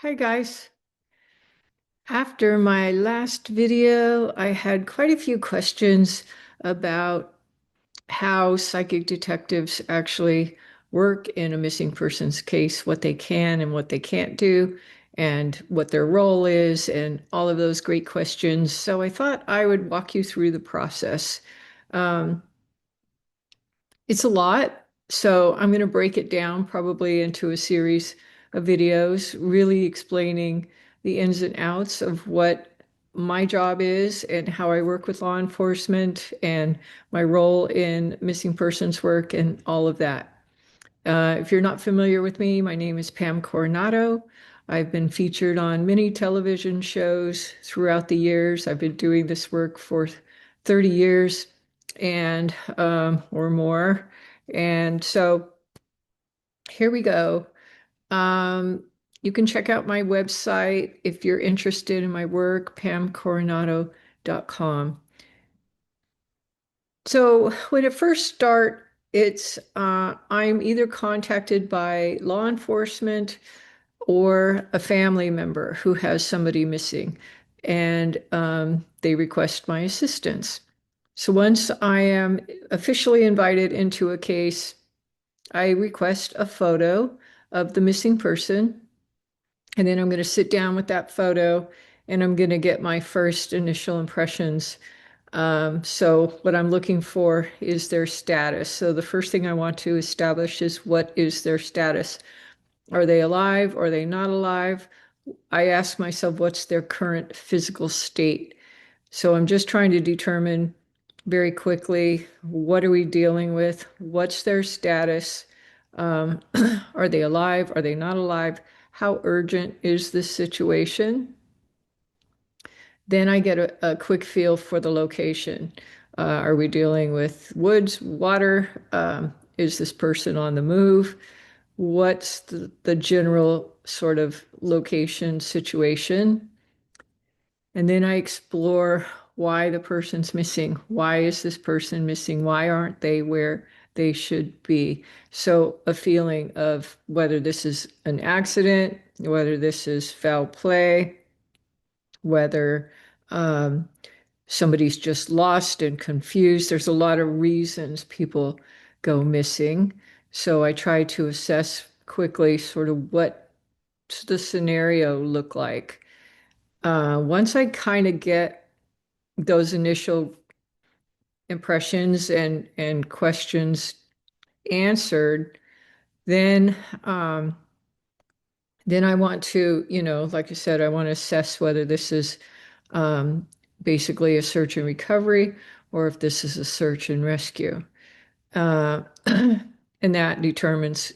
Hi guys. After my last video, I had quite a few questions about how psychic detectives actually work in a missing person's case, what they can and what they can't do, and what their role is, and all of those great questions. So I thought I would walk you through the process. Um, it's a lot, so I'm going to break it down probably into a series of videos, really explaining the ins and outs of what my job is and how I work with law enforcement and my role in missing persons work and all of that. If you're not familiar with me, my name is Pam Coronado. I've been featured on many television shows throughout the years. I've been doing this work for 30 years and or more. And so here we go. Um, you can check out my website if you're interested in my work, pamcoronado.com. So when it first start, it's I'm either contacted by law enforcement or a family member who has somebody missing, and they request my assistance. So once I am officially invited into a case, I request a photo of the missing person, and then I'm going to sit down with that photo and I'm going to get my first initial impressions. So what I'm looking for is their status. So the first thing I want to establish is what is their status? Are they alive? Are they not alive? I ask myself, what's their current physical state? So I'm just trying to determine very quickly, what are we dealing with? What's their status? Um, are they alive? Are they not alive? How urgent is this situation? Then I get a quick feel for the location. Are we dealing with woods, water? Is this person on the move? What's the general sort of location situation? And then I explore why the person's missing. Why is this person missing? Why aren't they where they should be? So a feeling of whether this is an accident, whether this is foul play, whether um, somebody's just lost and confused. There's a lot of reasons people go missing. So I try to assess quickly sort of what the scenario look like. Once I kind of get those initial impressions and questions answered, then um, then I want to, like I said, I want to assess whether this is um, basically a search and recovery or if this is a search and rescue. Uh, and that determines,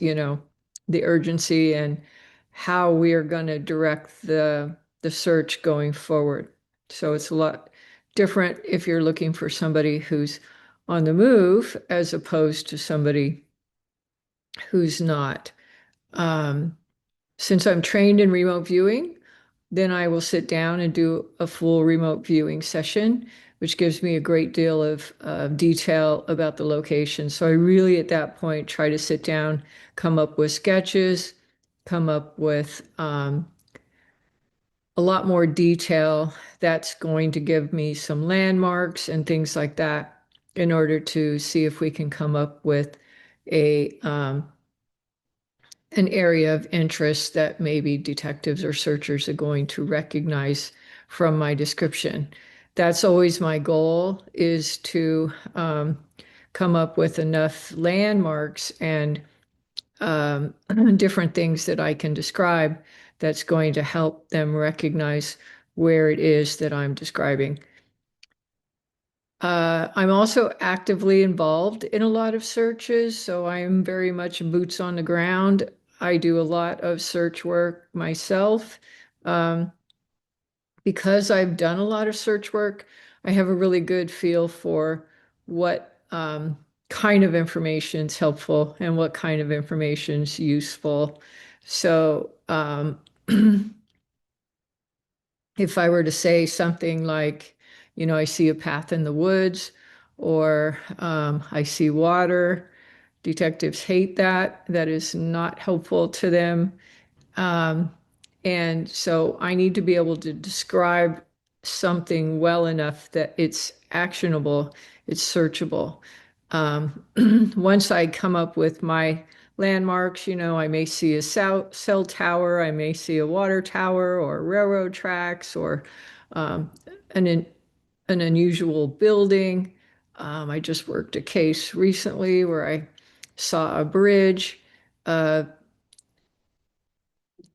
the urgency and how we are going to direct the search going forward. So it's a lot different if you're looking for somebody who's on the move as opposed to somebody who's not. Um, since I'm trained in remote viewing, then I will sit down and do a full remote viewing session, which gives me a great deal of detail about the location. So I really, at that point, try to sit down, come up with sketches, come up with a lot more detail that's going to give me some landmarks and things like that in order to see if we can come up with a an area of interest that maybe detectives or searchers are going to recognize from my description. That's always my goal, is to come up with enough landmarks and um, different things that I can describe that's going to help them recognize where it is that I'm describing. I'm also actively involved in a lot of searches, so I'm very much boots on the ground. I do a lot of search work myself. Um, because I've done a lot of search work, I have a really good feel for what kind of information is helpful and what kind of information is useful. So if I were to say something like, I see a path in the woods, or I see water, detectives hate that. That is not helpful to them. Um, And so I need to be able to describe something well enough that it's actionable, it's searchable. Um, Once I come up with my landmarks, I may see a cell tower, I may see a water tower or railroad tracks or um, an, an unusual building. I just worked a case recently where I saw a bridge. Uh,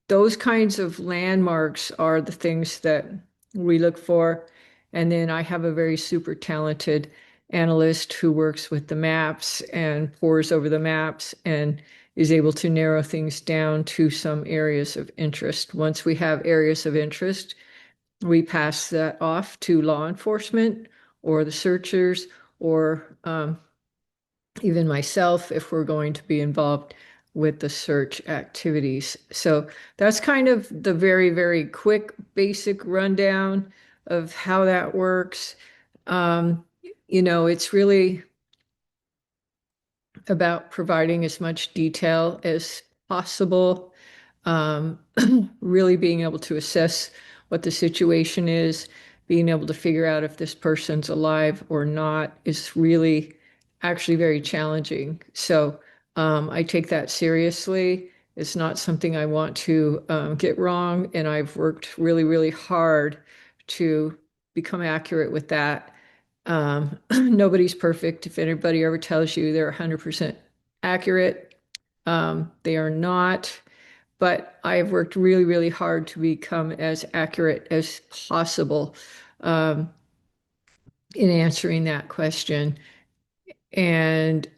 those kinds of landmarks are the things that we look for. And then I have a very super talented analyst who works with the maps and pores over the maps and is able to narrow things down to some areas of interest. Once we have areas of interest, we pass that off to law enforcement or the searchers or even myself if we're going to be involved with the search activities. So that's kind of the very, very quick, basic rundown of how that works. Um, it's really about providing as much detail as possible, um, really being able to assess what the situation is, being able to figure out if this person's alive or not is really actually very challenging. So I take that seriously. It's not something I want to get wrong, and I've worked really, really hard to become accurate with that. Nobody's perfect. If anybody ever tells you they're 100% accurate, they are not. But I've worked really, really hard to become as accurate as possible um, in answering that question. And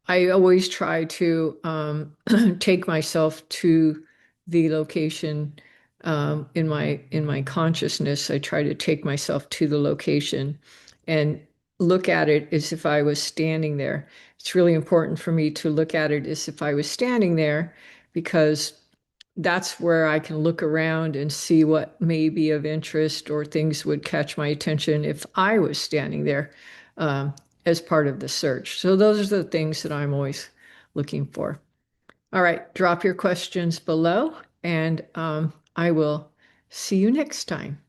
I always try to take myself to the location in my consciousness. I try to take myself to the location and look at it as if I was standing there. It's really important for me to look at it as if I was standing there because that's where I can look around and see what may be of interest or things would catch my attention if I was standing there. Um, as part of the search. So those are the things that I'm always looking for. All right, drop your questions below, and I will see you next time.